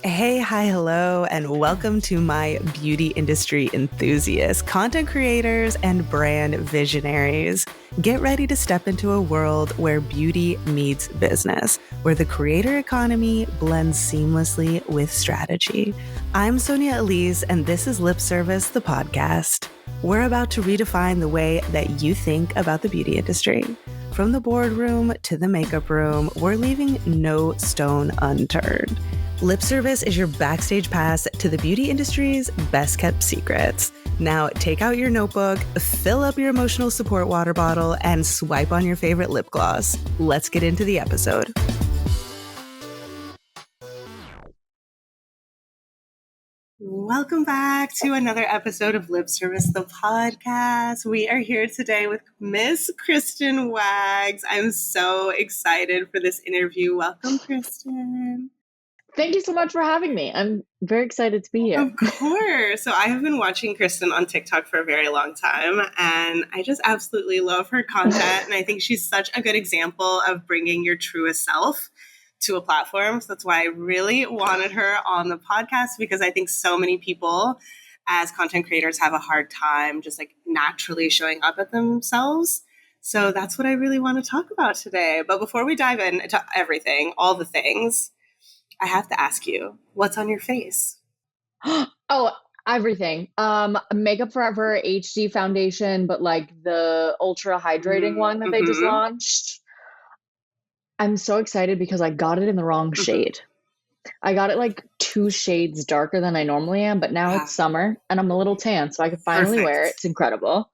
Hey, hi, hello, and welcome to my beauty industry enthusiasts, content creators, and brand visionaries. Get ready to step into a world where beauty meets business, where the creator economy blends seamlessly with strategy. I'm Sonia, and this is Lip Service, the podcast. We're about to redefine the way that you think about the beauty industry. From the boardroom to the makeup room, we're leaving no stone unturned. Lip Service is your backstage pass to the beauty industry's best kept secrets. Now take out your notebook, fill up your emotional support water bottle, and swipe on your favorite lip gloss. Let's get into the episode. Welcome back to another episode of Lip Service, the podcast. We are here today with Miss Krysten Wags. I'm so excited for this interview. Welcome, Krysten. Thank you so much for having me. I'm very excited to be here. Of course. So I have been watching Krysten on TikTok for a very long time, and I just absolutely love her content. And I think she's such a good example of bringing your truest self to a platform. So that's why I really wanted her on the podcast, because I think so many people as content creators have a hard time just like naturally showing up at themselves. So that's what I really want to talk about today. But before we dive into everything, all the things, I have to ask you, what's on your face? Oh, everything. Makeup Forever HD foundation, but like the ultra hydrating one that they just launched. I'm so excited because I got it in the wrong shade. I got it like 2 shades darker than I normally am, but now it's summer and I'm a little tan, so I can finally wear it. It's incredible.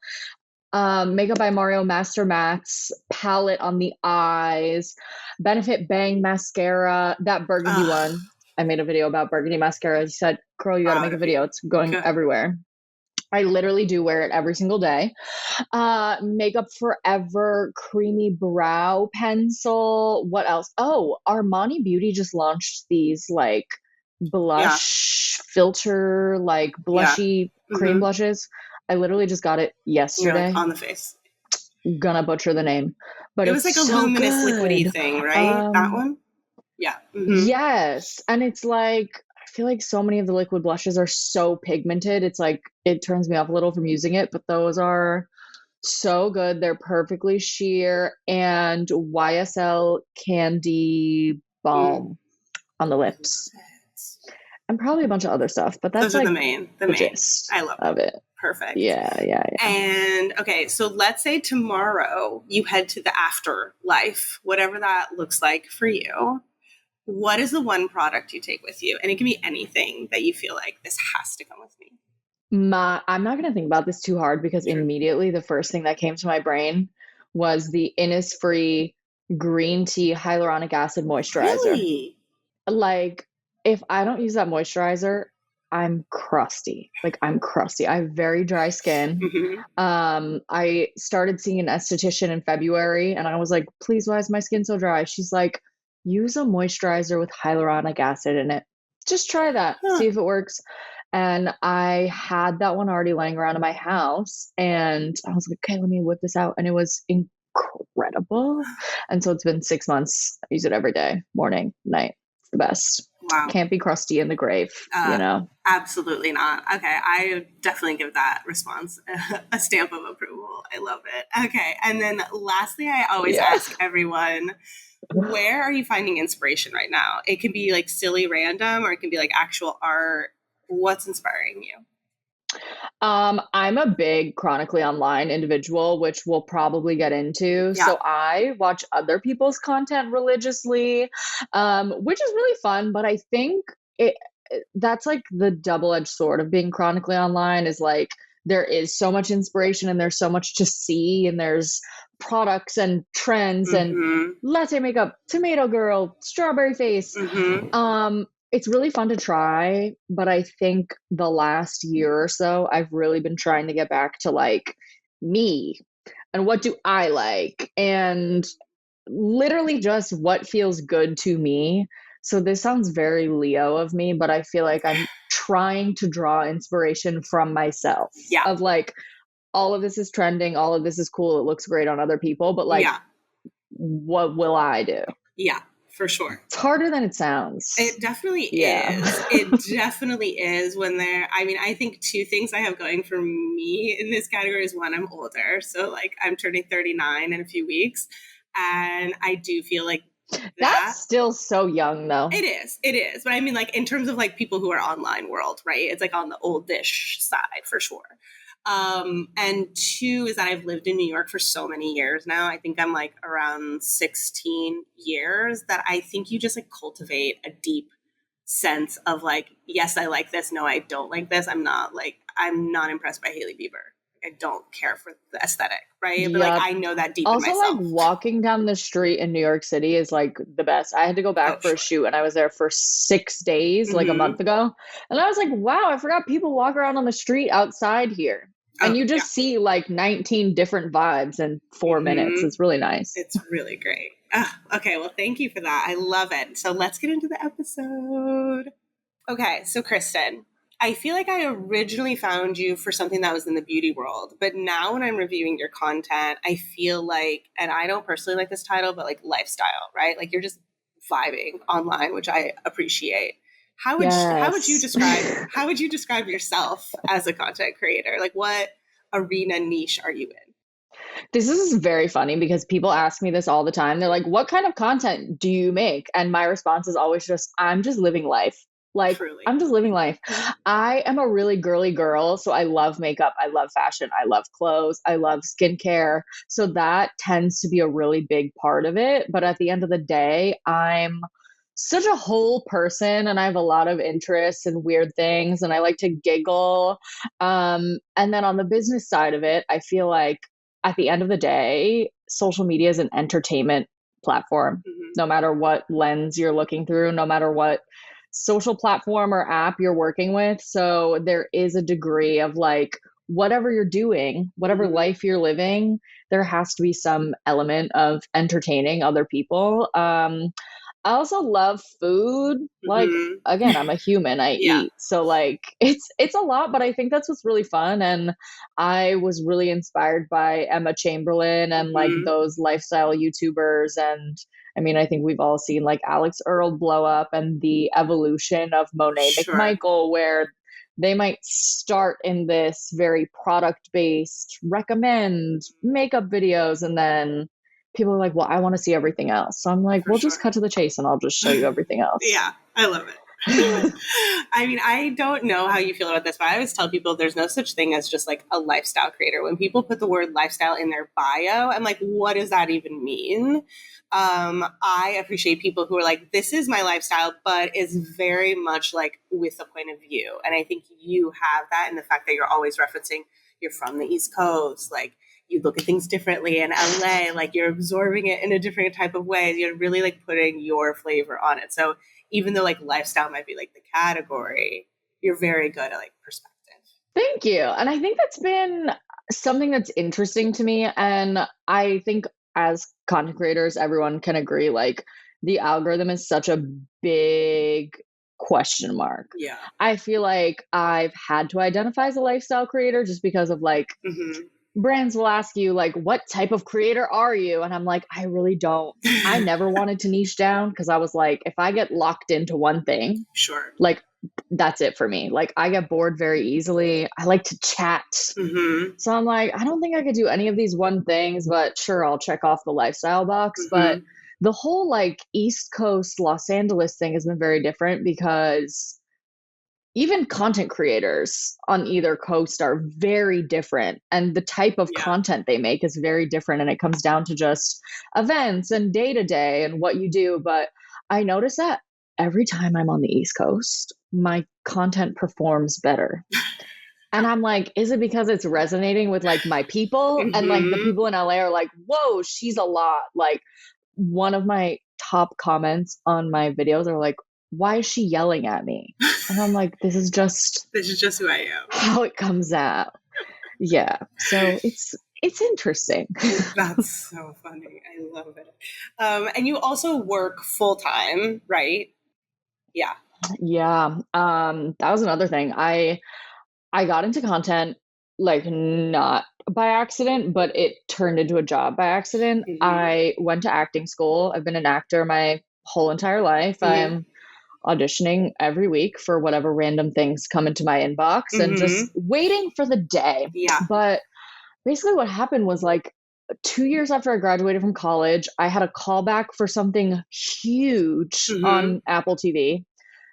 Makeup by Mario Master Max palette on the eyes, Benefit Bang mascara, that burgundy one. I made a video about burgundy mascara. He said, girl, you gotta make a video. It's going everywhere. I literally do wear it every single day. Makeup Forever creamy brow pencil. What else? Oh, Armani Beauty just launched these like blush filter, like blushy cream blushes. I literally just got it yesterday. You're like on the face. Gonna butcher the name, but it was like a luminous liquidy thing, right? That one? Yeah. Yes. And it's like, I feel like so many of the liquid blushes are so pigmented. It's like, it turns me off a little from using it, but those are so good. They're perfectly sheer. And YSL Candy Balm on the lips. And probably a bunch of other stuff, but that's those are like the gist I love of it. Perfect. Yeah. And okay, so let's say tomorrow you head to the afterlife, whatever that looks like for you. What is the one product you take with you? And it can be anything that you feel like this has to come with me. I'm not going to think about this too hard because immediately the first thing that came to my brain was the Innisfree green tea hyaluronic acid moisturizer. Really? Like, if I don't use that moisturizer, I'm crusty. I have very dry skin. I started seeing an esthetician in February and I was like, please, why is my skin so dry? She's like, use a moisturizer with hyaluronic acid in it. Just try that. See if it works. And I had that one already laying around in my house and I was like, okay, let me whip this out. And it was incredible. And so it's been 6 months. I use it every day, morning, night. It's the best. Wow. Can't be crusty in the grave, you know? Absolutely not. Okay. I definitely give that response a stamp of approval. I love it. Okay. And then lastly, I always ask everyone, where are you finding inspiration right now? It can be like silly random or it can be like actual art. What's inspiring you? I'm a big chronically online individual, which we'll probably get into. Yeah. So I watch other people's content religiously, which is really fun. But I think that's like the double-edged sword of being chronically online is like, there is so much inspiration and there's so much to see and there's products and trends and latte makeup, tomato girl, strawberry face. It's really fun to try, but I think the last year or so, I've really been trying to get back to like me and what do I like and literally just what feels good to me. So this sounds very Leo of me, but I feel like I'm trying to draw inspiration from myself of like, all of this is trending. All of this is cool. It looks great on other people, but like, what will I do? Yeah. for sure. It's harder than it sounds. It definitely Yeah. is. It definitely is when they're, I mean, I think two things I have going for me in this category is one, I'm older. So like I'm turning 39 in a few weeks. And I do feel like That's still so young though. It is. It is. But I mean, like, in terms of like people who are online world, right? It's like on the oldish side for sure. And two is that I've lived in New York for so many years now. I think I'm like around 16 years that I think you just like cultivate a deep sense of like, yes, I like this. No, I don't like this. I'm not impressed by Hailey Bieber. I don't care for the aesthetic, right? But like I know that deep also, in myself. like walking down the street in New York City is like the best. I had to go back for a shoot and I was there for 6 days, like a month ago. And I was like, wow, I forgot people walk around on the street outside here. And you just see like 19 different vibes in 4 minutes. It's really nice. It's really great. Okay, well, thank you for that. I love it. So let's get into the episode. Okay, so Krysten, I feel like I originally found you for something that was in the beauty world, but now when I'm reviewing your content, I feel like, and I don't personally like this title, but like lifestyle, right? Like you're just vibing online, which I appreciate. How would you describe yourself as a content creator? Like what arena niche are you in? This is very funny because people ask me this all the time. They're like, what kind of content do you make? And my response is always just, I'm just living life. Like, truly. I'm just living life. I am a really girly girl. So I love makeup. I love fashion. I love clothes. I love skincare. So that tends to be a really big part of it. But at the end of the day, I'm such a whole person and I have a lot of interests and weird things and I like to giggle. And then on the business side of it, I feel like at the end of the day, social media is an entertainment platform, no matter what lens you're looking through, no matter what social platform or app you're working with. So there is a degree of like, whatever you're doing, whatever life you're living, there has to be some element of entertaining other people. I also love food. Like, again, I'm a human, I eat. So like it's a lot, but I think that's what's really fun. And I was really inspired by Emma Chamberlain and like those lifestyle YouTubers. And I mean, I think we've all seen like Alex Earl blow up and the evolution of Monet McMichael, where they might start in this very product-based recommend makeup videos and then people are like, well, I want to see everything else. So I'm like, we'll just cut to the chase and I'll just show you everything else. Yeah, I love it. I mean, I don't know how you feel about this, but I always tell people there's no such thing as just like a lifestyle creator. When people put the word lifestyle in their bio, I'm like, what does that even mean? I appreciate people who are like, this is my lifestyle, but is very much like with a point of view. And I think you have that in the fact that you're always referencing you're from the East Coast, like you look at things differently in LA, like you're absorbing it in a different type of way. You're really like putting your flavor on it. So even though like lifestyle might be like the category, you're very good at like perspective. Thank you. And I think that's been something that's interesting to me. And I think as content creators, everyone can agree, like the algorithm is such a big question mark. Yeah. I feel like I've had to identify as a lifestyle creator just because of like, brands will ask you like, what type of creator are you? And I'm like, I really don't. I never wanted to niche down because I was like, if I get locked into one thing, like that's it for me. Like I get bored very easily. I like to chat. So I'm like, I don't think I could do any of these one things, but sure, I'll check off the lifestyle box. But the whole like East Coast, Los Angeles thing has been very different because even content creators on either coast are very different and the type of content they make is very different. And it comes down to just events and day to day and what you do. But I notice that every time I'm on the East Coast, my content performs better. And I'm like, is it because it's resonating with like my people? And like the people in LA are like, whoa, she's a lot. Like one of my top comments on my videos are like, why is she yelling at me? And I'm like, this is just who I am. How it comes out. Yeah. So it's interesting. That's so funny. I love it. And you also work full time, right? Yeah. Yeah. That was another thing. I got into content like not by accident, but it turned into a job by accident. I went to acting school. I've been an actor my whole entire life. I'm auditioning every week for whatever random things come into my inbox and just waiting for the day. Yeah. But basically what happened was like 2 years after I graduated from college, I had a callback for something huge on Apple TV.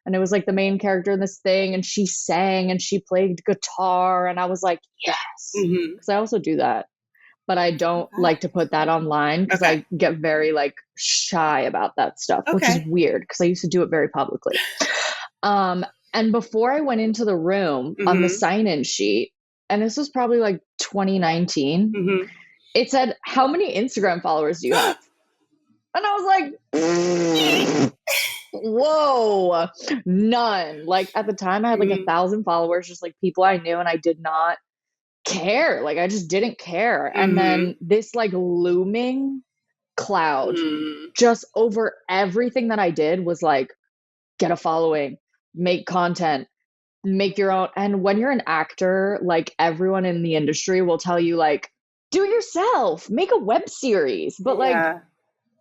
And it was like the main character in this thing, and she sang and she played guitar. And I was like, yes. Because I also do that. But I don't like to put that online because I get very like shy about that stuff, which is weird because I used to do it very publicly. And before I went into the room on the sign-in sheet, and this was probably like 2019, it said, how many Instagram followers do you have? And I was like, whoa, none. Like at the time I had like 1,000 followers, just like people I knew, and I did not care. Like I just didn't care. And then this like looming cloud just over everything that I did was like, get a following, make content, make your own. And when you're an actor, like everyone in the industry will tell you like, do it yourself, make a web series. But like,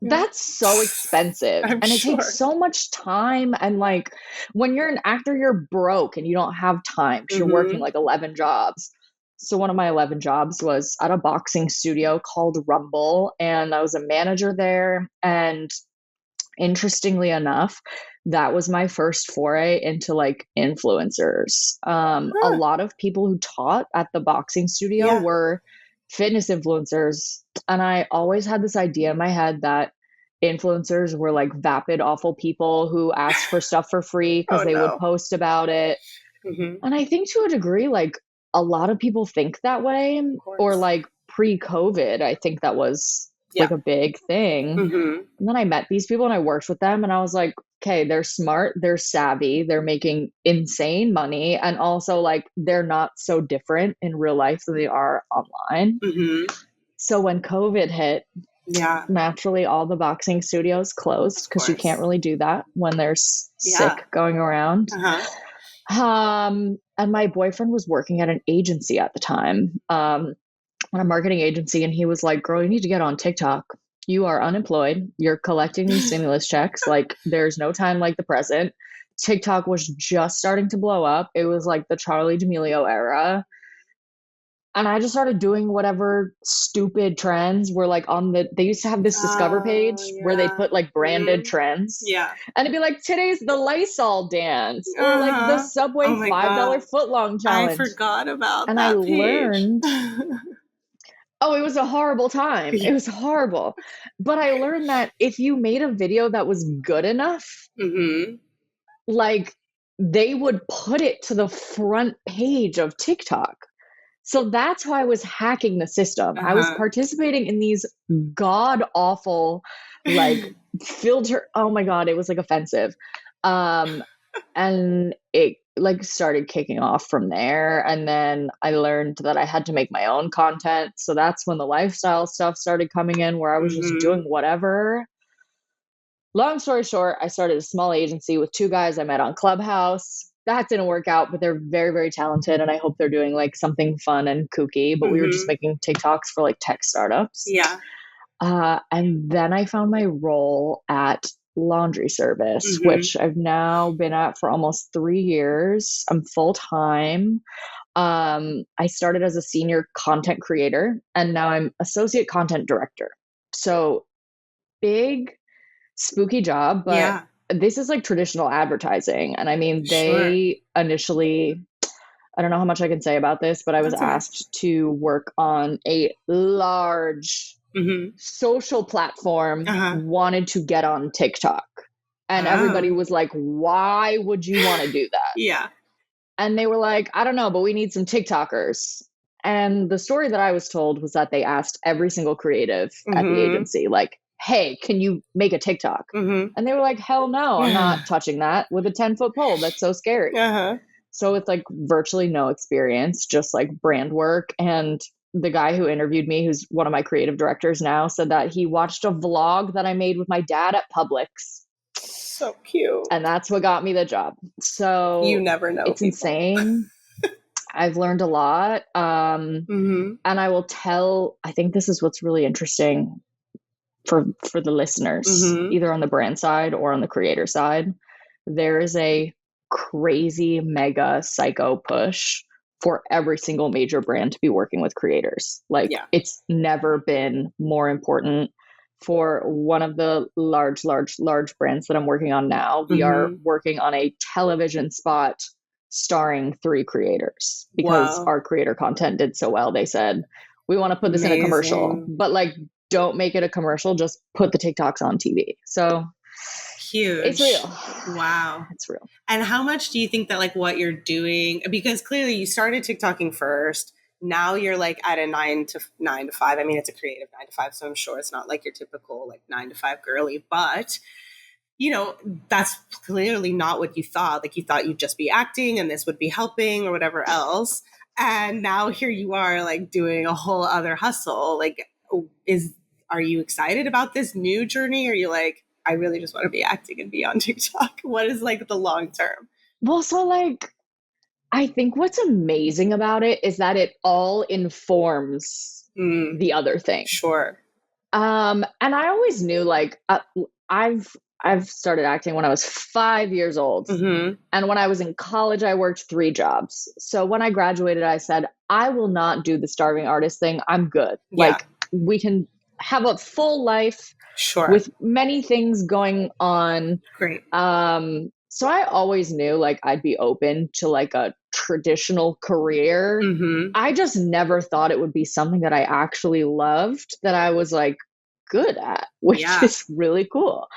that's so expensive. And it takes so much time. And like, when you're an actor, you're broke and you don't have time because you're working like 11 jobs. So one of my 11 jobs was at a boxing studio called Rumble. And I was a manager there. And interestingly enough, that was my first foray into like influencers. A lot of people who taught at the boxing studio were fitness influencers. And I always had this idea in my head that influencers were like vapid, awful people who asked for stuff for free because they would post about it. And I think to a degree, like a lot of people think that way, or like pre-COVID, I think that was like a big thing. And then I met these people and I worked with them and I was like, okay, they're smart, they're savvy, they're making insane money. And also like, they're not so different in real life than they are online. So when COVID hit, naturally all the boxing studios closed because you can't really do that when there's sick going around. And my boyfriend was working at an agency at the time, a marketing agency. And he was like, girl, you need to get on TikTok. You are unemployed. You're collecting these stimulus checks. Like there's no time like the present. TikTok was just starting to blow up. It was like the Charlie D'Amelio era. And I just started doing whatever stupid trends were like they used to have this Discover page where they put like branded trends. And it'd be like, today's the Lysol dance or like the Subway $5 footlong challenge. I forgot about and that I page. Learned, it was a horrible time. It was horrible. But I learned that if you made a video that was good enough, like they would put it to the front page of TikTok. So that's how I was hacking the system. I was participating in these god awful, like filter. Oh my God, it was like offensive. And it like started kicking off from there. And then I learned that I had to make my own content. So that's when the lifestyle stuff started coming in where I was just doing whatever. Long story short, I started a small agency with 2 guys I met on Clubhouse. That didn't work out, but they're very, very talented. And I hope they're doing like something fun and kooky, but we were just making TikToks for like tech startups. And then I found my role at laundry service, which I've now been at for almost 3 years. I'm full-time. I started as a senior content creator and now I'm associate content director. So big, spooky job, but this is like traditional advertising. And I mean, they initially, I don't know how much I can say about this, but I was asked to work on a large social platform, wanted to get on TikTok. And everybody was like, why would you want to do that? And they were like, I don't know, but we need some TikTokers. And the story that I was told was that they asked every single creative at the agency, like, hey, can you make a TikTok? And they were like, hell no, I'm not touching that with a 10-foot pole. That's so scary. So it's like virtually no experience, just like brand work. And the guy who interviewed me, who's one of my creative directors now, said that he watched a vlog that I made with my dad at Publix. So cute. And that's what got me the job. So you never know. It's insane. I've learned a lot. And I will tell, I think this is what's really interesting. for the listeners, either on the brand side or on the creator side, there is a crazy mega psycho push for every single major brand to be working with creators. Like it's never been more important. For one of the large brands that I'm working on now, we are working on a television spot starring 3 creators because our creator content did so well. They said, we want to put this in a commercial, but like, don't make it a commercial, just put the TikToks on TV. So huge. It's real. Wow. It's real. And how much do you think that like what you're doing, because clearly you started TikToking first, now you're like at a 9 to 5. I mean, it's a creative 9 to 5, so I'm sure it's not like your typical like 9 to 5 girly, but you know, that's clearly not what you thought. Like you thought you'd just be acting and this would be helping or whatever else. And now here you are like doing a whole other hustle. Like, are you excited about this new journey? Or are you like, I really just want to be acting and be on TikTok? What is like the long term? Well, so like, I think what's amazing about it is that it all informs the other thing. Sure. And I always knew like, I've started acting when I was 5 years old. And when I was in college, I worked 3 jobs. So when I graduated, I said, I will not do the starving artist thing. I'm good. Yeah. Like we can have a full life sure. with many things going on. Great. So I always knew like I'd be open to like a traditional career. I just never thought it would be something that I actually loved, that I was like good at, which is really cool.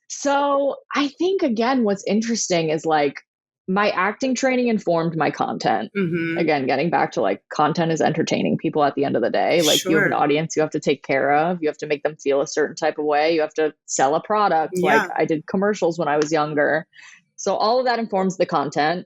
So I think, again, what's interesting is like my acting training informed my content. Again, getting back to like content is entertaining people at the end of the day. Like you have an audience you have to take care of. You have to make them feel a certain type of way. You have to sell a product. Like I did commercials when I was younger. So all of that informs the content.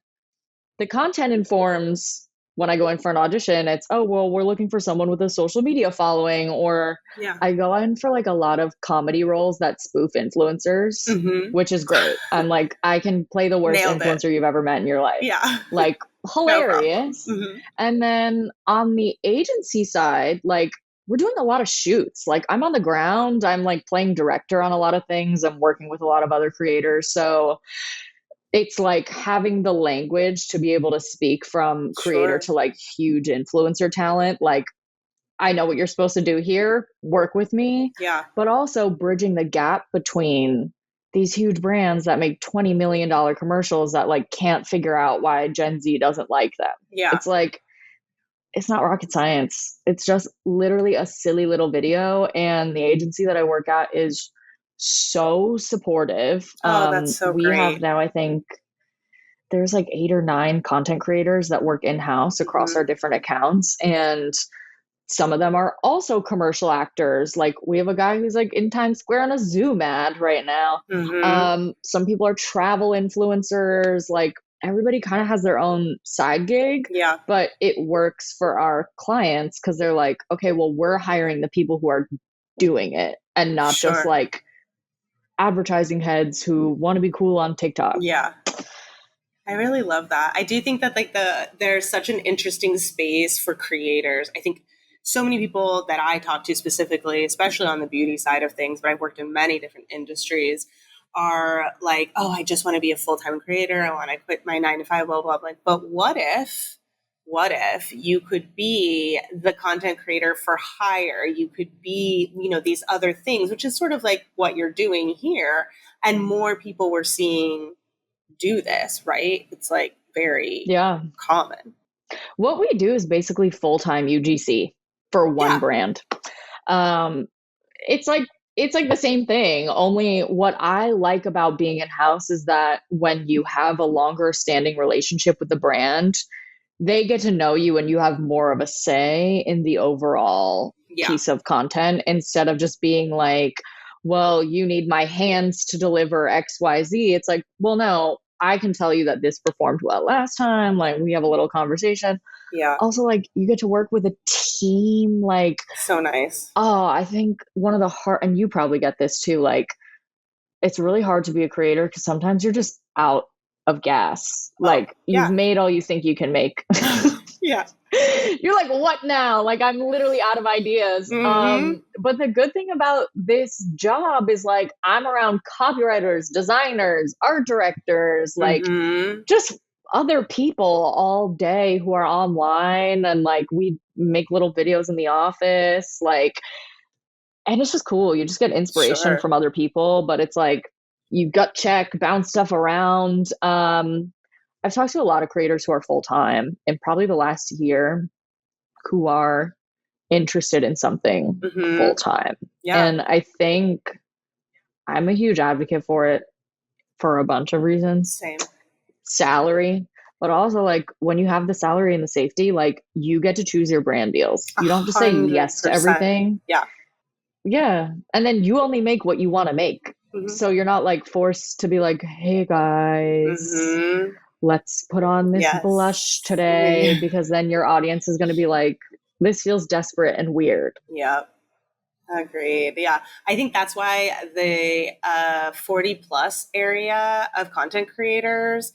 The content informs when I go in for an audition, it's, oh, well, we're looking for someone with a social media following, or I go in for like a lot of comedy roles that spoof influencers, which is great. I'm like, I can play the worst influencer you've ever met in your life. Like hilarious. And then on the agency side, like we're doing a lot of shoots. Like I'm on the ground. I'm like playing director on a lot of things. I'm working with a lot of other creators. So it's like having the language to be able to speak from creator to like huge influencer talent. Like, I know what you're supposed to do here, work with me. But also bridging the gap between these huge brands that make $20 million commercials that like can't figure out why Gen Z doesn't like them. It's like, it's not rocket science. It's just literally a silly little video. And the agency that I work at is so supportive. That's so we great. have now, I think there's like 8 or 9 content creators that work in-house across our different accounts. And some of them are also commercial actors. Like we have a guy who's like in Times Square on a Zoom ad right now. Some people are travel influencers. Like everybody kind of has their own side gig, but it works for our clients because they're like, okay, well, we're hiring the people who are doing it and not just like advertising heads who want to be cool on TikTok. I really love that. I do think that like there's such an interesting space for creators. I think so many people that I talk to specifically, especially on the beauty side of things, but I've worked in many different industries, are like, oh, I just want to be a full-time creator. I want to quit my 9 to 5, blah, blah, blah. But what if you could be the content creator for hire? You could be, you know, these other things, which is sort of like what you're doing here. And more people we're seeing do this, right? It's like very common. What we do is basically full-time UGC for one brand. It's like the same thing. Only what I like about being in-house is that when you have a longer standing relationship with the brand, they get to know you and you have more of a say in the overall piece of content, instead of just being like, well, you need my hands to deliver XYZ. It's like, well, no, I can tell you that this performed well last time. Like we have a little conversation. Also, like you get to work with a team. Like so nice. Oh, I think one of the hard, and you probably get this too. Like it's really hard to be a creator because sometimes you're just out of gas. Like you've made all you think you can make. Yeah. You're like, what now? Like I'm literally out of ideas. But the good thing about this job is like I'm around copywriters, designers, art directors, like just other people all day who are online, and like we make little videos in the office, like, and it's just cool. You just get inspiration from other people, but it's like you gut check, bounce stuff around. I've talked to a lot of creators who are full-time in probably the last year who are interested in something full-time. Yeah. And I think I'm a huge advocate for it for a bunch of reasons. Same. Salary, but also like when you have the salary and the safety, like you get to choose your brand deals. You don't have to say yes to everything. Yeah. Yeah. And then you only make what you want to make. So you're not like forced to be like, hey guys, let's put on this blush today, because then your audience is going to be like, this feels desperate and weird. Yep. Agreed. Yeah. I think that's why the 40 plus area of content creators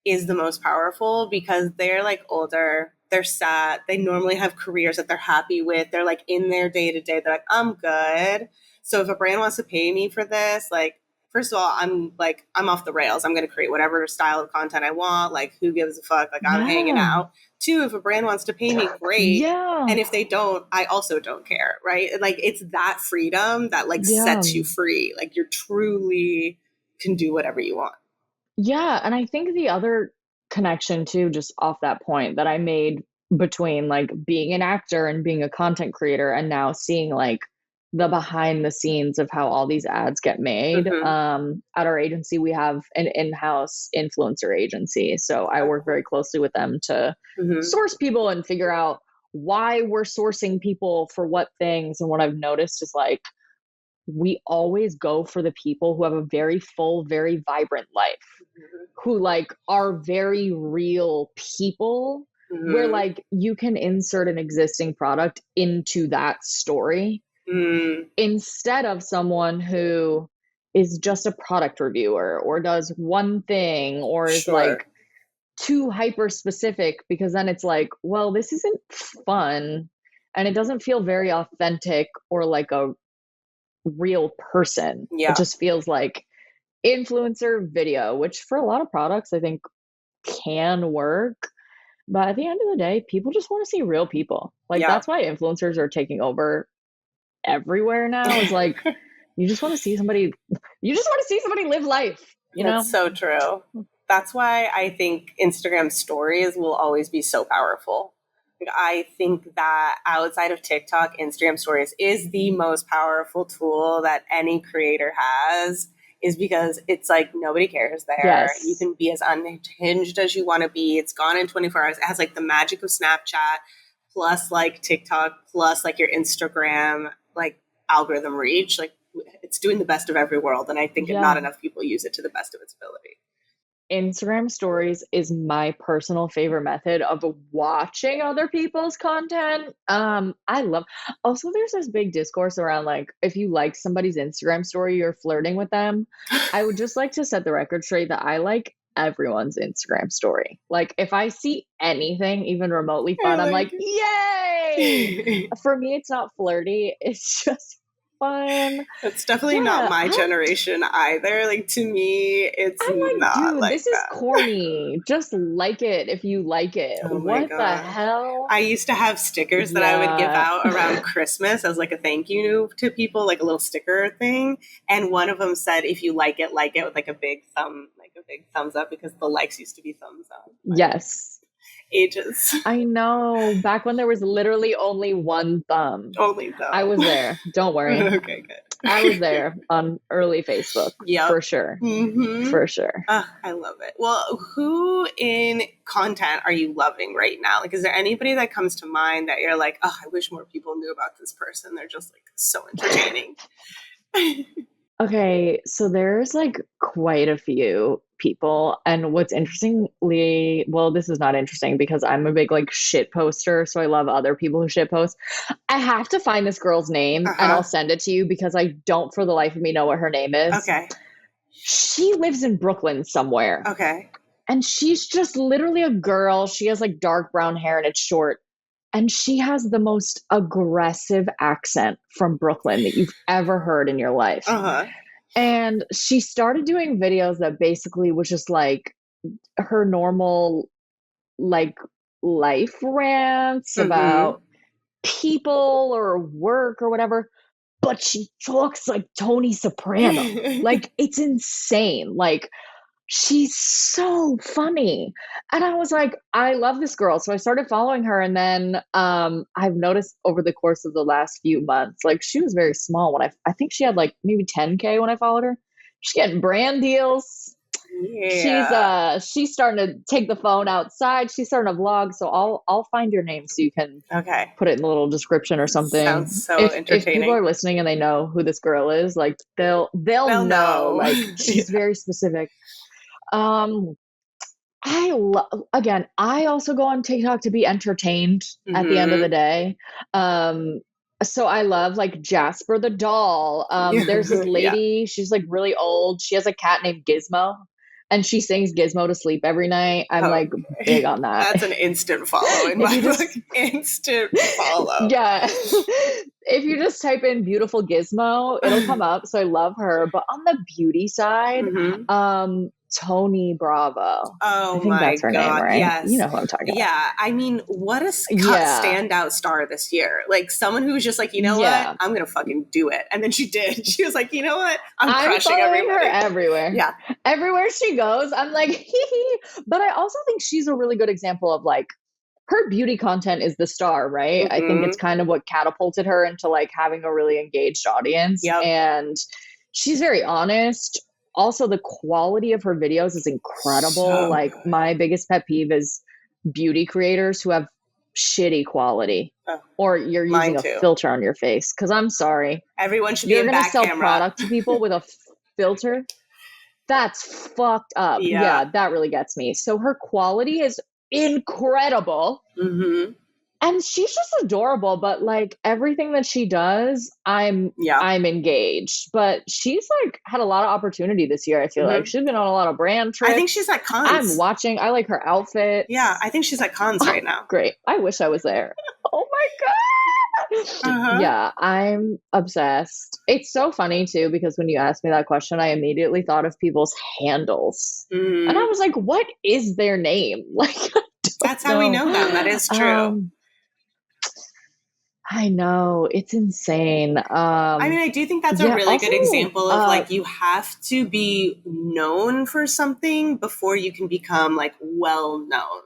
is the most powerful, because they're like older, they're sad, they normally have careers that they're happy with, they're like in their day to day, they're like, I'm good. So if a brand wants to pay me for this, like, first of all, I'm off the rails. I'm going to create whatever style of content I want. Like, who gives a fuck? Like, I'm hanging out. 2, if a brand wants to pay me, great. Yeah. And if they don't, I also don't care. Right. Like, it's that freedom that like sets you free. Like, you're truly can do whatever you want. Yeah. And I think the other connection too, just off that point that I made between like being an actor and being a content creator, and now seeing like the behind the scenes of how all these ads get made. At our agency, we have an in-house influencer agency. So I work very closely with them to source people and figure out why we're sourcing people for what things. And what I've noticed is like, we always go for the people who have a very full, very vibrant life, who like are very real people, where like you can insert an existing product into that story. Instead of someone who is just a product reviewer or does one thing or is like too hyper specific, because then it's like, well, this isn't fun and it doesn't feel very authentic or like a real person. It just feels like influencer video, which for a lot of products I think can work. But at the end of the day, people just want to see real people. Like that's why influencers are taking over everywhere now. Is like you just want to see somebody live life, you know? That's so true. That's why I think Instagram stories will always be so powerful. Like, I think that outside of TikTok, Instagram stories is the most powerful tool that any creator has, is because it's like nobody cares there. Yes. You can be as unhinged as you want to be. It's gone in 24 hours. It has like the magic of Snapchat plus like TikTok plus like your Instagram like algorithm reach. Like it's doing the best of every world. And I think not enough people use it to the best of its ability. Instagram stories is my personal favorite method of watching other people's content. I love, also there's this big discourse around like, if you like somebody's Instagram story, you're flirting with them. I would just like to set the record straight that I like everyone's Instagram story. Like if I see anything even remotely fun, I'm like, yay! For me, it's not flirty. It's just fun. It's definitely not my generation either. Like to me, it's I'm like, not dude, like this is corny. Just like it if you like it. Oh what the hell? I used to have stickers that I would give out around Christmas as like a thank you to people, like a little sticker thing. And one of them said, if you like it with like a big thumbs up, because the likes used to be thumbs up. Yes. Ages. I know. Back when there was literally only one thumb. Only thumb. I was there. Don't worry. Okay, good. I was there on early Facebook. Yeah, for sure. For sure. I love it. Well, who in content are you loving right now? Like, is there anybody that comes to mind that you're like, oh, I wish more people knew about this person? They're just like so entertaining. Okay, so there's like quite a few people, and what's interestingly, well, this is not interesting because I'm a big like shit poster, so I love other people who shit post. I have to find this girl's name and I'll send it to you because I don't for the life of me know what her name is. Okay. She lives in Brooklyn somewhere. Okay. And she's just literally a girl. She has like dark brown hair and it's short. And she has the most aggressive accent from Brooklyn that you've ever heard in your life. Uh-huh. And she started doing videos that basically was just like her normal, like, life rants about people or work or whatever. But she talks like Tony Soprano. Like, it's insane. Like, she's so funny. And I was like, I love this girl. So I started following her. And then I've noticed over the course of the last few months, like, she was very small when I think she had like maybe 10K when I followed her. She's getting brand deals. Yeah. She's starting to take the phone outside. She's starting to vlog. So I'll find your name so you can put it in a little description or something. Sounds so entertaining. If people are listening and they know who this girl is, like, they'll know. Like, she's very specific. Again, I also go on TikTok to be entertained at the end of the day. So I love like Jasper the doll. There's this lady, she's like really old. She has a cat named Gizmo and she sings Gizmo to sleep every night. I'm like big on that. That's an instant follow in my book. Instant follow. Yeah. If you just type in beautiful Gizmo, it'll come up. So I love her. But on the beauty side, Tony Bravo. Oh, I think that's her name, right? Yes. You know who I'm talking about. Yeah. I mean, what a standout star this year. Like, someone who was just like, you know what? I'm going to fucking do it. And then she did. She was like, you know what? I'm crushing everybody. Her everywhere. Yeah. Everywhere she goes, I'm like, hee hee. But I also think she's a really good example of like, her beauty content is the star, right? I think it's kind of what catapulted her into like having a really engaged audience. Yep. And she's very honest. Also, the quality of her videos is incredible. So like, my biggest pet peeve is beauty creators who have shitty quality, or you're using a filter on your face. Because I'm sorry, everyone should be in back camera. You're gonna sell product to people with a filter. That's fucked up. Yeah, that really gets me. So her quality is incredible. And she's just adorable, but like everything that she does, I'm engaged. But she's like had a lot of opportunity this year. I feel like she's been on a lot of brand trips. I think she's at cons. I'm watching. I like her outfit. Yeah, I think she's at cons right now. Great. I wish I was there. Oh my God. Yeah, I'm obsessed. It's so funny too, because when you asked me that question, I immediately thought of people's handles. And I was like, what is their name? Like, that's how we know them. That is true. I know, it's insane. I mean, I do think that's a really good example of like, you have to be known for something before you can become like well known.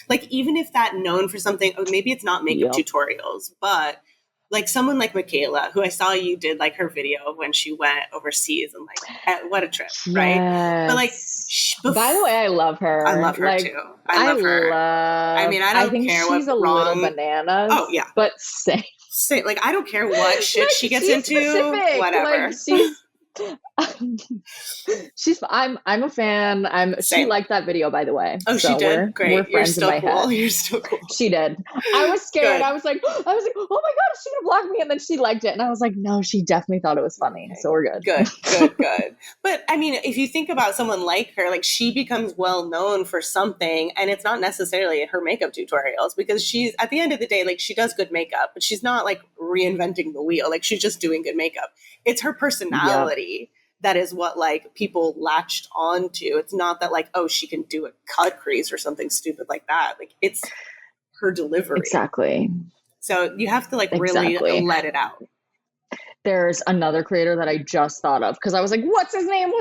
Like, even if that known for something, or maybe it's not makeup tutorials, but like someone like Michaela, who I saw you did like her video of when she went overseas and like, what a trip, right? But like, by the way, I love her. I love her like, too. I love her. I mean, I think care she's a little bananas. Oh yeah, but same. Like, I don't care what shit like, she gets into. Specific. Whatever. Like, I'm a fan. She liked that video, by the way. Oh, she did. Great. We're friends You're still in my cool. head. You're still cool. She did. I was scared. I was like, oh my God, is she gonna block me? And then she liked it, and I was like, no, she definitely thought it was funny. Okay. So we're good. Good. But I mean, if you think about someone like her, like, she becomes well known for something, and it's not necessarily her makeup tutorials, because she's, at the end of the day, like, she does good makeup, but she's not like reinventing the wheel. Like, she's just doing good makeup. It's her personality. That is what like people latched onto. It's not that like, oh, she can do a cut crease or something stupid like that. Like, it's her delivery. Exactly. So you have to like really let it out. There's another creator that I just thought of because I was like, what's his name?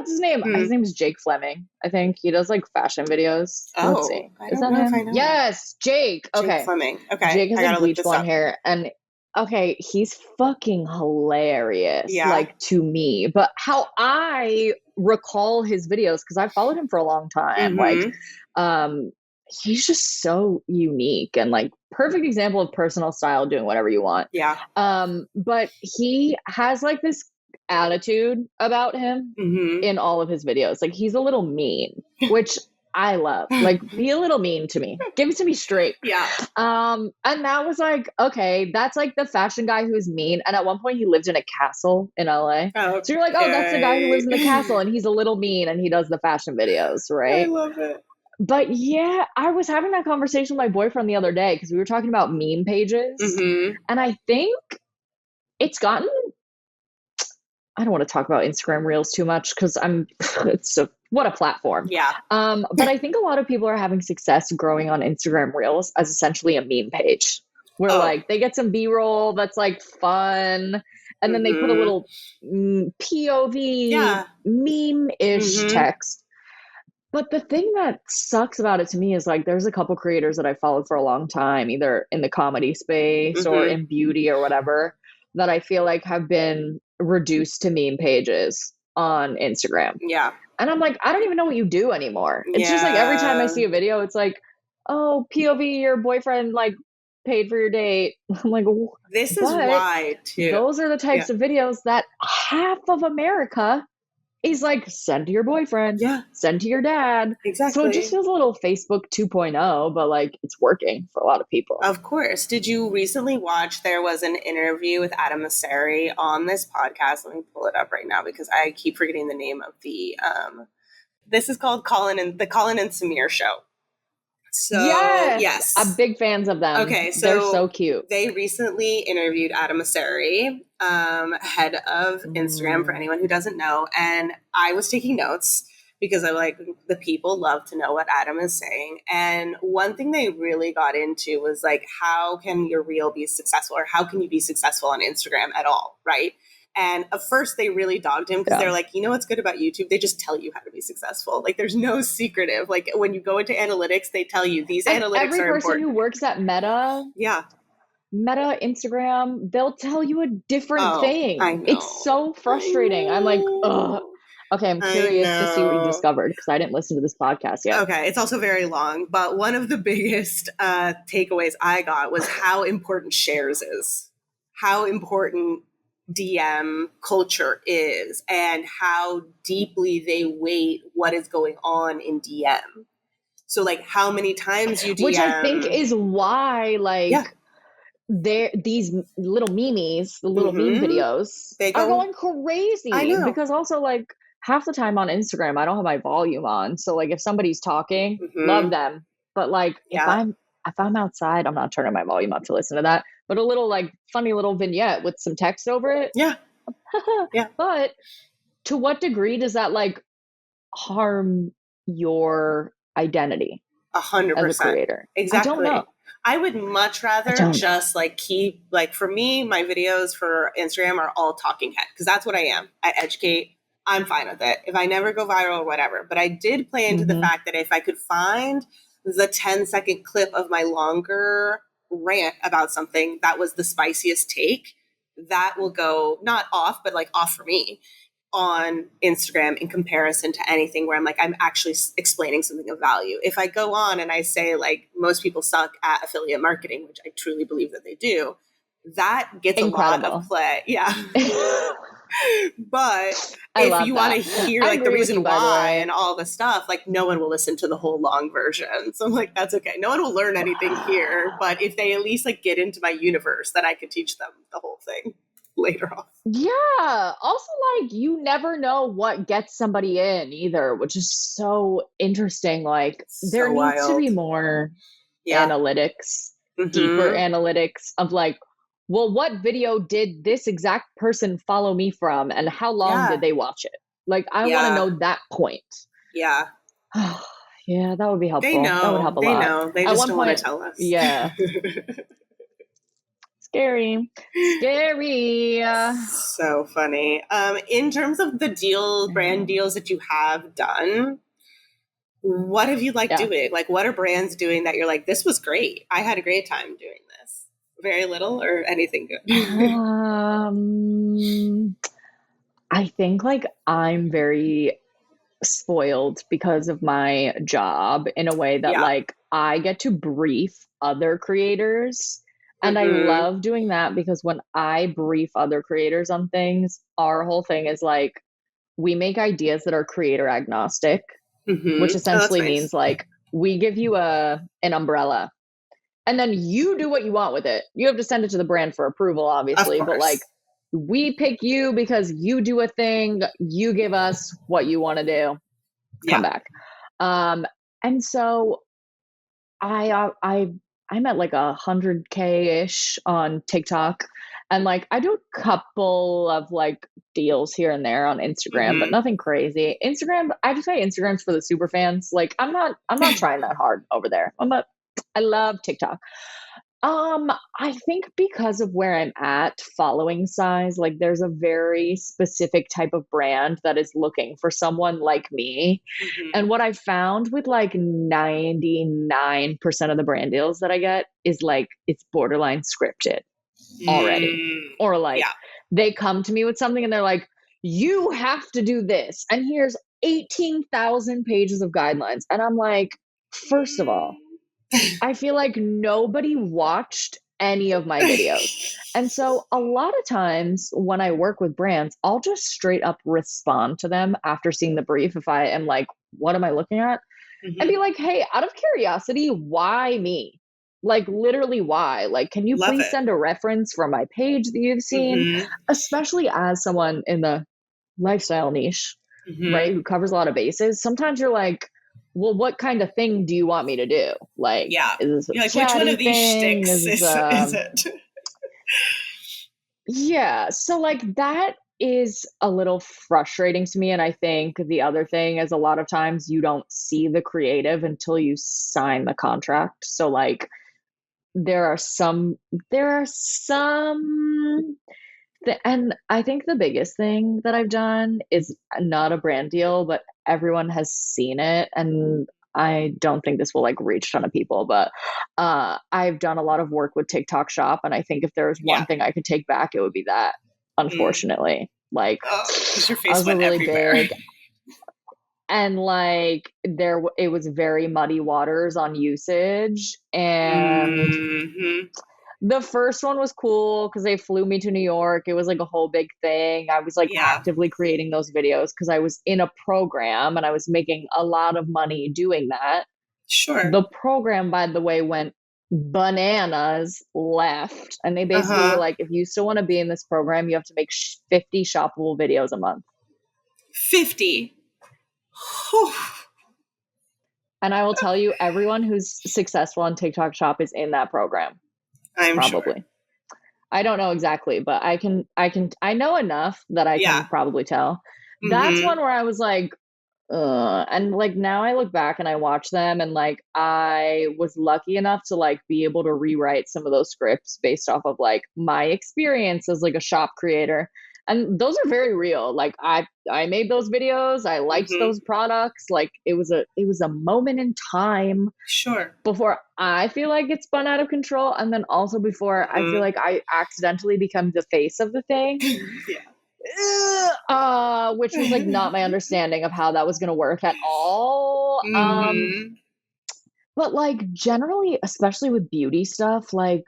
His name is Jake Fleming. I think he does like fashion videos. Oh, let's see. Is that him? Yes, Jake. Okay. Jake Fleming. Okay. Jake has like bleach blonde hair, and okay, he's fucking hilarious, like, to me. But how I recall his videos, because I followed him for a long time, like, he's just so unique and like perfect example of personal style, doing whatever you want. Yeah. But he has like this attitude about him in all of his videos. Like, he's a little mean, which I love. Like, be a little mean to me. Give it to me straight. Yeah. And that was like, okay, that's like the fashion guy who's mean. And at one point he lived in a castle in LA. Okay. So you're like, oh, that's the guy who lives in the castle and he's a little mean and he does the fashion videos, right? I love it. But yeah, I was having that conversation with my boyfriend the other day because we were talking about meme pages. Mm-hmm. And I think it's gotten, I don't want to talk about Instagram Reels too much because what a platform. Yeah. But I think a lot of people are having success growing on Instagram Reels as essentially a meme page where like they get some B-roll that's like fun. And then they put a little POV meme-ish text. But the thing that sucks about it to me is like there's a couple creators that I followed for a long time, either in the comedy space or in beauty or whatever, that I feel like have been reduced to meme pages on Instagram. Yeah. And I'm like, I don't even know what you do anymore. It's just like every time I see a video, it's like, oh, POV, your boyfriend like paid for your date. I'm like, this is why too. Those are the types of videos that half of America is like, send to your boyfriend, send to your dad. Exactly. So it just feels a little Facebook 2.0, but like it's working for a lot of people. Of course. Did you recently watch, there was an interview with Adam Mosseri on this podcast. Let me pull it up right now because I keep forgetting the name of the, this is called the Colin and Samir Show. So yes, I'm big fans of them. Okay, so they're so cute. They recently interviewed Adam Mosseri, head of Instagram, for anyone who doesn't know, and I was taking notes because I like the people love to know what Adam is saying. And one thing they really got into was like, how can your reel be successful, or how can you be successful on Instagram at all, right? And at first they really dogged him because they're like, you know what's good about YouTube? They just tell you how to be successful. Like there's no secretive. Like when you go into analytics, they tell you these analytics are important. Every person who works at Meta, Meta, Instagram, they'll tell you a different thing. I know. It's so frustrating. I'm like, ugh. Okay, I'm curious to see what you discovered because I didn't listen to this podcast yet. Okay, it's also very long, but one of the biggest takeaways I got was how important shares is. How important DM culture is and how deeply they weight what is going on in DM. So like how many times you DM. Which I think is why like these little memes, the little meme videos are going crazy. I know. Because also like half the time on Instagram, I don't have my volume on. So like if somebody's talking, love them. But like if I'm outside, I'm not turning my volume up to listen to that. But a little like funny little vignette with some text over it. Yeah. But to what degree does that like harm your identity 100% as a creator? Exactly. I don't know. I would much rather just like keep, like for me, my videos for Instagram are all talking head because that's what I am. I educate. I'm fine with it. If I never go viral or whatever. But I did play into the fact that if I could find the 10-second clip of my longer rant about something that was the spiciest take, that will go not off, but like off for me on Instagram in comparison to anything where I'm like, I'm actually explaining something of value. If I go on and I say like most people suck at affiliate marketing, which I truly believe that they do, that gets a lot of play. Yeah. But if you want to hear like the reason why and all the stuff, like no one will listen to the whole long version. So I'm like, that's okay. No one will learn anything here. But if they at least like get into my universe, then I could teach them the whole thing later on. Yeah. Also, like you never know what gets somebody in either, which is so interesting. Like there needs to be more analytics, deeper analytics of like, well, what video did this exact person follow me from and how long did they watch it? Like, I want to know that point. Yeah. Yeah, that would be helpful. They know. That would help a lot. They know. They just don't want to tell us. Yeah. Scary. So funny. In terms of the brand deals that you have done, what have you liked doing? Like, what are brands doing that you're like, this was great. I had a great time doing this. Very little or anything good? I think like I'm very spoiled because of my job in a way that like I get to brief other creators. And I love doing that because when I brief other creators on things, our whole thing is like, we make ideas that are creator agnostic, which essentially means like, we give you an umbrella and then you do what you want with it. You have to send it to the brand for approval, obviously, but like we pick you because you do a thing, you give us what you want to do. Come back. And so I'm at like 100K-ish on TikTok. And like I do a couple of like deals here and there on Instagram, but nothing crazy. Instagram, I just say Instagram's for the super fans. Like I'm not trying that hard over there. I love TikTok. I think because of where I'm at following size, like there's a very specific type of brand that is looking for someone like me. And what I found with like 99% of the brand deals that I get is like it's borderline scripted already. Or like they come to me with something and they're like, you have to do this. And here's 18,000 pages of guidelines. And I'm like, first of all, I feel like nobody watched any of my videos. And so a lot of times when I work with brands, I'll just straight up respond to them after seeing the brief. If I am like, what am I looking at? And be like, hey, out of curiosity, why me? Like literally why? Like, can you please send a reference from my page that you've seen? Especially as someone in the lifestyle niche, right? Who covers a lot of bases. Sometimes you're like, well, what kind of thing do you want me to do? Like, is this a like, which one of these thing? sticks is it? Yeah. So like that is a little frustrating to me. And I think the other thing is a lot of times you don't see the creative until you sign the contract. So like there are some, and I think the biggest thing that I've done is not a brand deal, but everyone has seen it. And I don't think this will like reach a ton of people, but I've done a lot of work with TikTok Shop. And I think if there was one thing I could take back, it would be that, unfortunately. Like, your face went really everywhere. big. And like it was very muddy waters on usage. And the first one was cool because they flew me to New York. It was like a whole big thing. I was like actively creating those videos because I was in a program and I was making a lot of money doing that. Sure. The program, by the way, went bananas left. And they basically were like, if you still want to be in this program, you have to make 50 shoppable videos a month. 50. And I will tell you, everyone who's successful on TikTok Shop is in that program. I'm probably. Sure. I don't know exactly, but I know enough that I can probably tell. That's one where I was like, and like now I look back and I watch them and like I was lucky enough to like be able to rewrite some of those scripts based off of like my experience as like a shop creator. And those are very real. Like I made those videos. I liked those products. Like it was a moment in time. Sure. Before I feel like it spun out of control. And then also before I feel like I accidentally become the face of the thing. Which was like not my understanding of how that was going to work at all. But like generally, especially with beauty stuff, like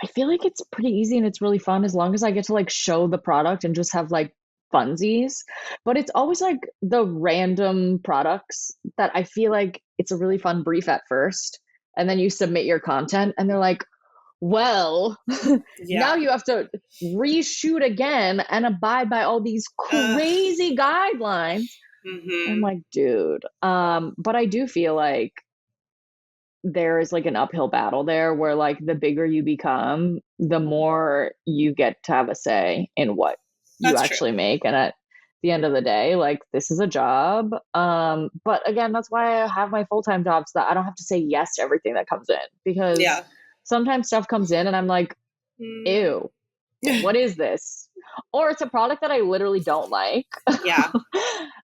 I feel like it's pretty easy and it's really fun as long as I get to like show the product and just have like funsies. But it's always like the random products that I feel like it's a really fun brief at first. And then you submit your content and they're like, well, now you have to reshoot again and abide by all these crazy guidelines. I'm like, dude. But I do feel like there is like an uphill battle there where like the bigger you become, the more you get to have a say in what you actually make. And at the end of the day, like this is a job. But again, that's why I have my full-time job so that I don't have to say yes to everything that comes in, because sometimes stuff comes in and I'm like, ew, what is this? Or it's a product that I literally don't like.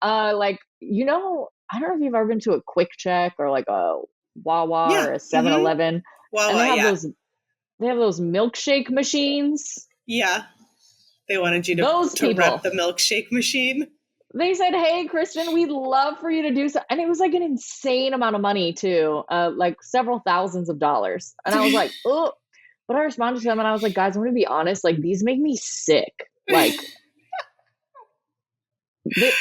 Like, you know, I don't know if you've ever been to a Quick Check or like a Wawa or a 7-Eleven. Wawa, and they have those milkshake machines. Yeah. They wanted you to rep the milkshake machine. They said, hey, Krysten, we'd love for you to do so. And it was like an insane amount of money too, like several thousands of dollars. And I was like, oh, but I responded to them and I was like, guys, I'm going to be honest. Like these make me sick. Like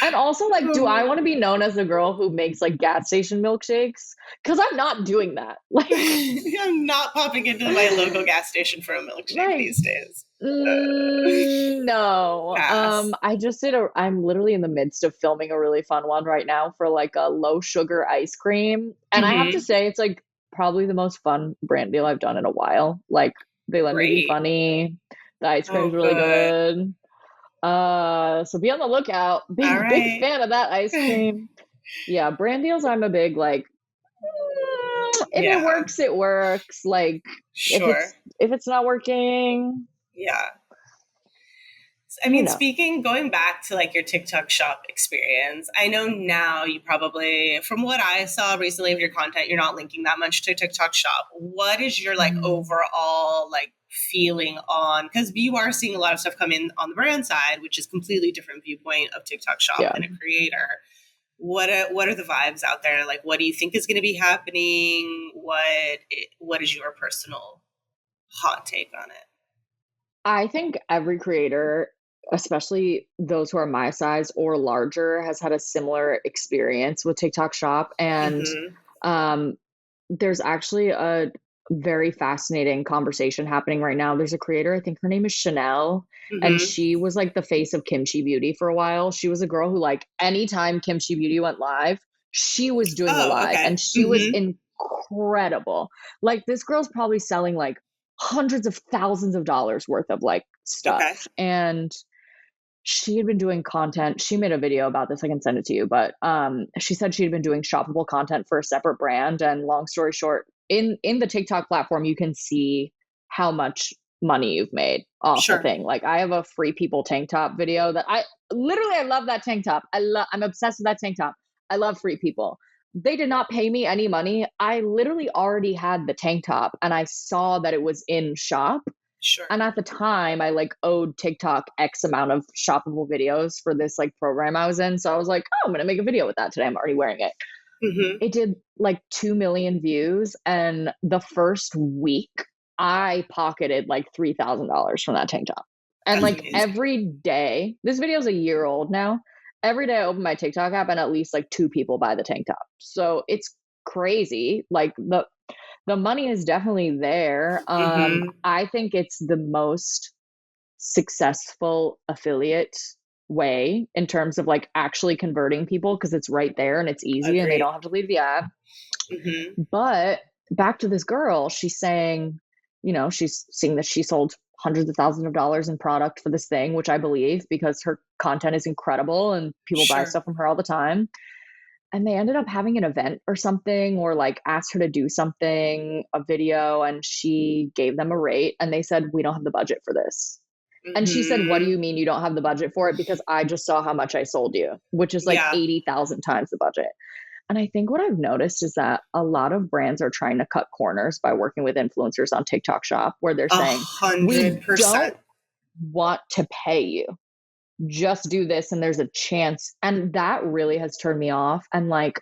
And also, like, do I want to be known as the girl who makes like gas station milkshakes? Because I'm not doing that. Like, I'm not popping into my local gas station for a milkshake these days. No. Pass. I'm literally in the midst of filming a really fun one right now for like a low sugar ice cream. And I have to say, it's like probably the most fun brand deal I've done in a while. Like, they let me be funny. The ice cream's really good. So be on the lookout. Big fan of that ice cream. Yeah, brand deals, I'm a big like, if it works, it works. Like, if it's not working. Yeah. I mean, going back to like your TikTok shop experience, I know now you probably, from what I saw recently of your content, you're not linking that much to TikTok shop. What is your like overall like feeling on, because you are seeing a lot of stuff come in on the brand side, which is completely different viewpoint of TikTok shop and a creator. What are the vibes out there? Like, what do you think is going to be happening? What is your personal hot take on it? I think every creator, especially those who are my size or larger, has had a similar experience with TikTok shop. And there's actually a very fascinating conversation happening right now. There's a creator, I think her name is Chanel, and she was like the face of Kimchi Beauty for a while. She was a girl who, like, anytime Kimchi Beauty went live, she was doing the live, and she was incredible. Like, this girl's probably selling like hundreds of thousands of dollars worth of like stuff. And she had been doing content. She made a video about this. I can send it to you, but she said she had been doing shoppable content for a separate brand. And long story short, in the TikTok platform, you can see how much money you've made off the thing. Like, I have a Free People tank top video that I love that tank top. I'm obsessed with that tank top. I love Free People. They did not pay me any money. I literally already had the tank top and I saw that it was in shop. And at the time, I like owed TikTok X amount of shoppable videos for this like program I was in. So I was like, oh, I'm going to make a video with that today. I'm already wearing it. It did like 2 million views. And the first week, I pocketed like $3,000 from that tank top. And that's amazing. Every day, this video is a year old now. Every day I open my TikTok app and at least like 2 people buy the tank top. So it's crazy. Like, the money is definitely there. I think it's the most successful affiliate way in terms of like actually converting people, because it's right there and it's easy and they don't have to leave the app. But back to this girl, she's saying, she's seeing that she sold hundreds of thousands of dollars in product for this thing, which I believe, because her content is incredible and people buy stuff from her all the time. And they ended up having an event or something, or like asked her to do something, a video, and she gave them a rate and they said, we don't have the budget for this. And she said, what do you mean you don't have the budget for it? Because I just saw how much I sold you, which is like 80,000 times the budget. And I think what I've noticed is that a lot of brands are trying to cut corners by working with influencers on TikTok shop, where they're saying, 100%. We don't want to pay you. Just do this and there's a chance. And that really has turned me off. And like,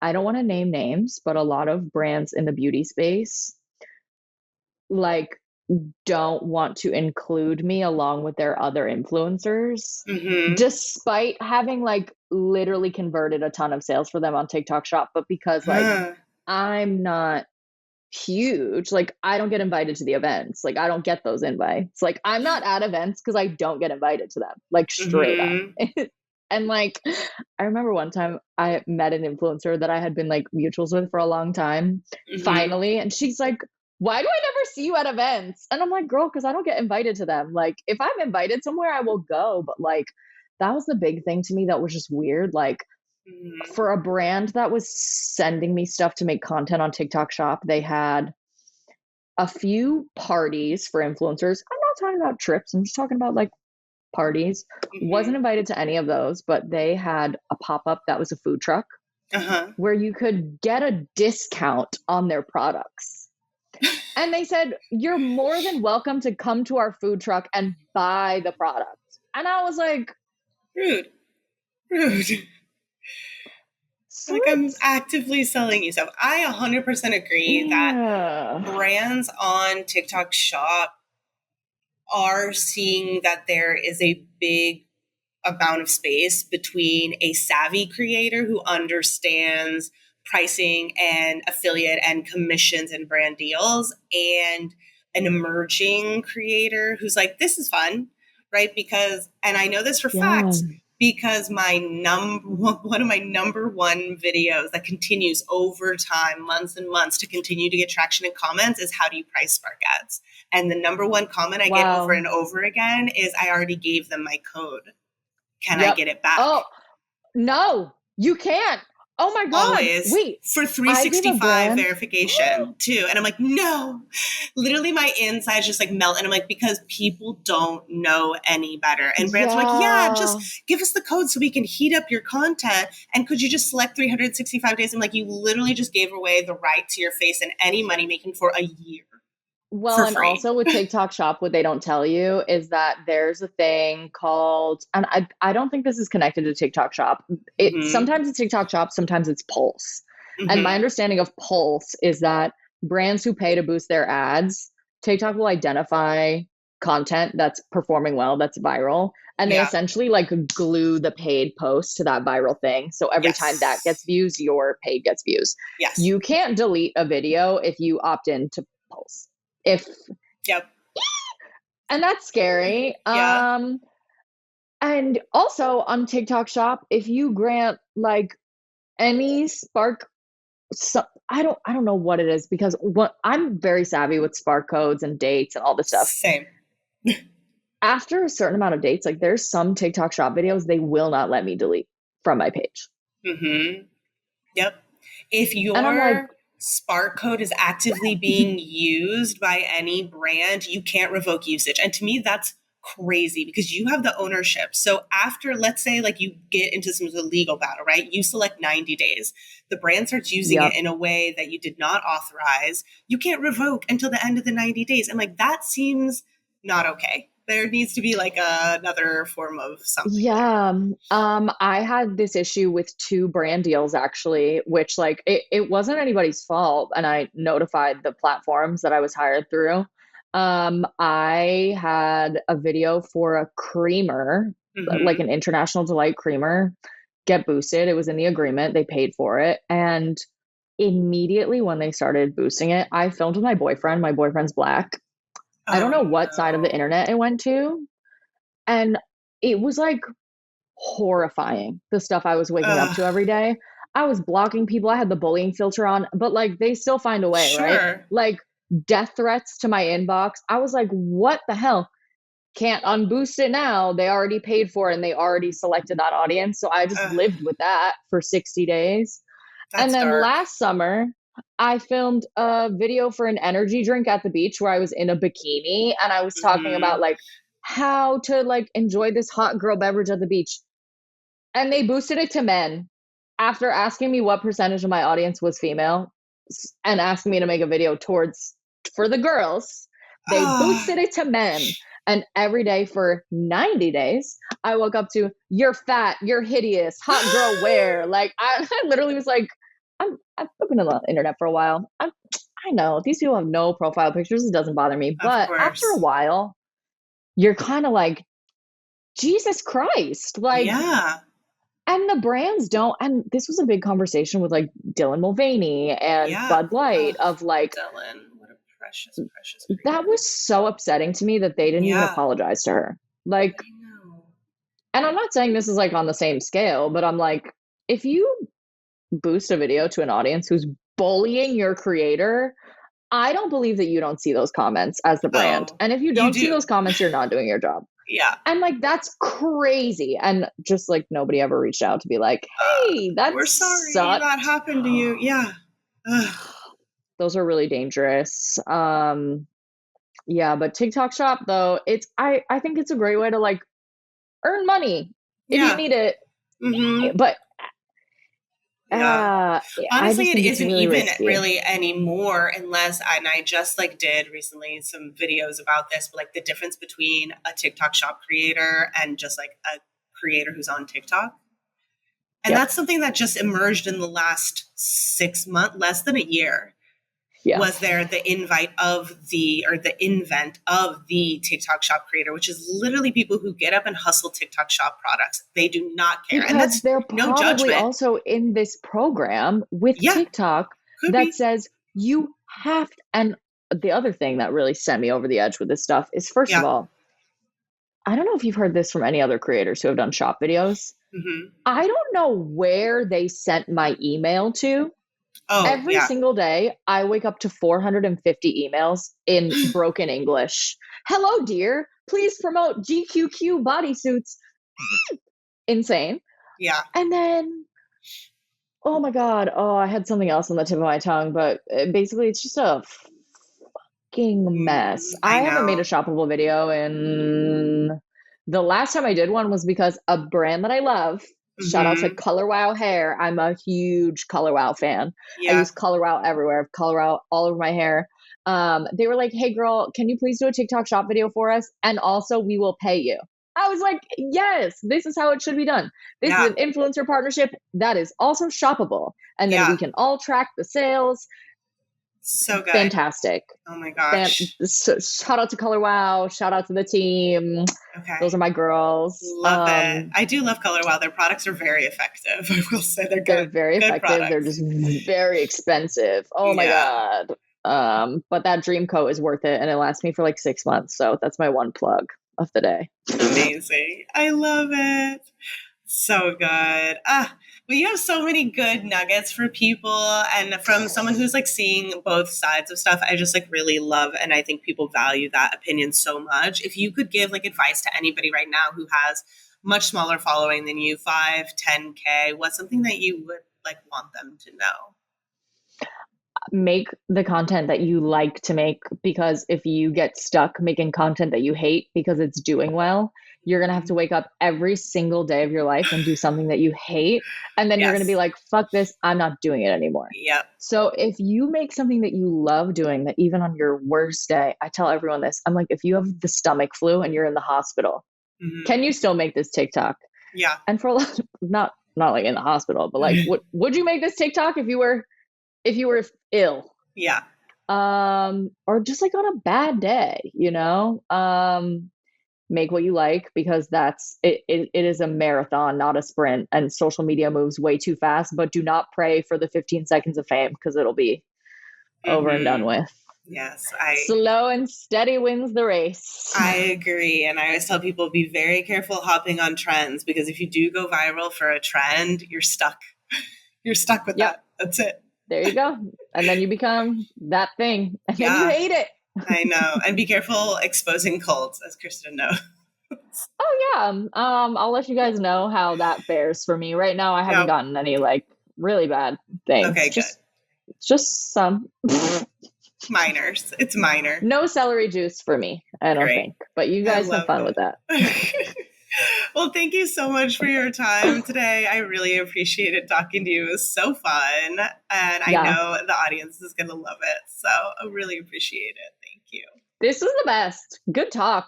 I don't want to name names, but a lot of brands in the beauty space like don't want to include me along with their other influencers, despite having like literally converted a ton of sales for them on TikTok shop. But because like I'm not huge, like I don't get invited to the events, like I don't get those invites, like I'm not at events because I don't get invited to them, like straight up. And like I remember one time I met an influencer that I had been like mutuals with for a long time, finally, and she's like, why do I never see you at events? And I'm like, girl, because I don't get invited to them. Like if I'm invited somewhere I will go, but like that was the big thing to me that was just weird. Like for a brand that was sending me stuff to make content on TikTok shop, they had a few parties for influencers. I'm not talking about trips. I'm just talking about like parties. Wasn't invited to any of those, but they had a pop-up that was a food truck where you could get a discount on their products. And they said, you're more than welcome to come to our food truck and buy the product. And I was like, rude. Like I'm actively selling you stuff. I 100% agree that brands on TikTok shop are seeing that there is a big amount of space between a savvy creator who understands pricing and affiliate and commissions and brand deals, and an emerging creator who's like, this is fun, right? Because, and I know this for fact, because one of my number one videos that continues over time, months and months, to continue to get traction in comments is, how do you price Spark ads? And the number one comment I get over and over again is, I already gave them my code. Can I get it back? Oh, no, you can't. Oh my God. Always. Wait. For 365 verification too. And I'm like, no. Literally my insides just like melt. And I'm like, because people don't know any better. And brands are like, yeah, just give us the code so we can heat up your content. And could you just select 365 days? I'm like, you literally just gave away the right to your face and any money making for a year. Well, and also with TikTok Shop, what they don't tell you is that there's a thing called, and I don't think this is connected to TikTok Shop. Sometimes it's TikTok Shop, sometimes it's Pulse. And my understanding of Pulse is that brands who pay to boost their ads, TikTok will identify content that's performing well, that's viral. And they essentially like glue the paid post to that viral thing. So every time that gets views, your paid gets views. Yes. You can't delete a video if you opt in to Pulse. And that's scary. And also on TikTok Shop, if you grant like any Spark, I don't know what it is, because I'm very savvy with Spark codes and dates and all this stuff. Same. After a certain amount of dates, like there's some TikTok Shop videos they will not let me delete from my page. Yep. If your Spark code is actively being used by any brand, you can't revoke usage. And to me, that's crazy, because you have the ownership. So after, let's say, like you get into some sort of legal battle, right? You select 90 days. The brand starts using it in a way that you did not authorize. You can't revoke until the end of the 90 days. And like, that seems not okay. There needs to be like another form of something. I had this issue with 2 brand deals actually, which like it wasn't anybody's fault. And I notified the platforms that I was hired through. I had a video for a creamer, like an International Delight creamer, get boosted. It was in the agreement. They paid for it. And immediately when they started boosting it, I filmed with my boyfriend. My boyfriend's Black. I don't know what side of the internet it went to. And it was like horrifying, the stuff I was waking up to every day. I was blocking people. I had the bullying filter on, but like they still find a way, right? Like death threats to my inbox. I was like, what the hell? Can't unboost it now. They already paid for it and they already selected that audience. So I just lived with that for 60 days. And then last summer, I filmed a video for an energy drink at the beach where I was in a bikini and I was talking about like how to like enjoy this hot girl beverage at the beach. And they boosted it to men after asking me what percentage of my audience was female and asking me to make a video for the girls. They boosted it to men. And every day for 90 days, I woke up to, you're fat, you're hideous, hot girl wear. Like I literally was like, I've been on the internet for a while. I know these people have no profile pictures. It doesn't bother me. But after a while, you're kind of like, Jesus Christ. Like, and the brands don't. And this was a big conversation with like Dylan Mulvaney and Bud Light of like, Dylan, what a precious that was so upsetting to me that they didn't even apologize to her. Like, and I'm not saying this is like on the same scale, but I'm like, if you boost a video to an audience who's bullying your creator, I don't believe that you don't see those comments as the brand. And if you don't see those comments, you're not doing your job. And like, that's crazy. And just like nobody ever reached out to be like, hey, we're sorry that happened to you. Those are really dangerous. But TikTok Shop though, I think it's a great way to like earn money if you need it. But honestly, it isn't even really anymore unless, and I just like did recently some videos about this, but like the difference between a TikTok Shop creator and just like a creator who's on TikTok. And that's something that just emerged in the last 6 months, less than a year. was there the invent of the TikTok shop creator, which is literally people who get up and hustle TikTok shop products. They do not care. Because and that's they're no probably judgment. also in this program with TikTok that says you have to, and the other thing that really sent me over the edge with this stuff is, first of all, I don't know if you've heard this from any other creators who have done shop videos. I don't know where they sent my email to. Every single day, I wake up to 450 emails in broken English. Hello, dear. Please promote GQQ bodysuits. Insane. Yeah. And then, oh my God. Oh, I had something else on the tip of my tongue, but basically it's just a fucking mess. I haven't made a shoppable video in... The last time I did one was because a brand that I love, shout out to Color Wow Hair. I'm a huge Color Wow fan. I use Color Wow everywhere. Color Wow all over my hair. They were like, hey girl, can you please do a TikTok shop video for us? And also we will pay you. I was like, yes, this is how it should be done. This is an influencer partnership that is also shoppable. And then we can all track the sales. So good. Fantastic. Oh my gosh. Shout out to Color Wow. Shout out to the team. Okay. Those are my girls. Love it. I do love Color Wow. Their products are very effective. I will say they're good. They're very effective. Products. They're just very expensive. Oh my God. But that dream coat is worth it. And it lasts me for like 6 months. So that's my one plug of the day. Amazing. I love it. So good. Well, you have so many good nuggets for people, and from someone who's like seeing both sides of stuff, I just like really love, and I think people value that opinion so much. If you could give like advice to anybody right now who has much smaller following than you, 5, 10K, what's something that you would like want them to know? Make the content that you like to make, because if you get stuck making content that you hate because it's doing well, you're going to have to wake up every single day of your life and do something that you hate. And then you're going to be like, fuck this, I'm not doing it anymore. Yep. So if you make something that you love doing, that even on your worst day, I tell everyone this, I'm like, if you have the stomach flu and you're in the hospital, can you still make this TikTok? Yeah. And for a lot, not like in the hospital, but like, would you make this TikTok if you were ill? Yeah. Or just like on a bad day, you know? Make what you like, because that's it is a marathon, not a sprint, and social media moves way too fast. But do not pray for the 15 seconds of fame, because it'll be over and done with. Yes. Slow and steady wins the race. I agree. And I always tell people, be very careful hopping on trends, because if you do go viral for a trend, you're stuck. You're stuck with that. That's it. There you go. And then you become that thing, and then you hate it. I know. And be careful exposing cults, as Krysten knows. Oh yeah. I'll let you guys know how that fares for me. Right now I haven't gotten any like really bad things. Okay, good. Just some minors. It's minor. No celery juice for me, I don't think. But you guys have fun with that. Well, thank you so much for your time today. I really appreciated talking to you. It was so fun. And I know the audience is going to love it. So I really appreciate it. Thank you. This was the best. Good talk.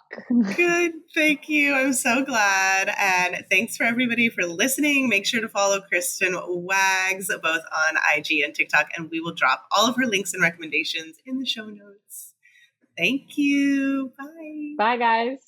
Good. Thank you. I'm so glad. And thanks for everybody for listening. Make sure to follow Krysten Wags both on IG and TikTok. And we will drop all of her links and recommendations in the show notes. Thank you. Bye. Bye, guys.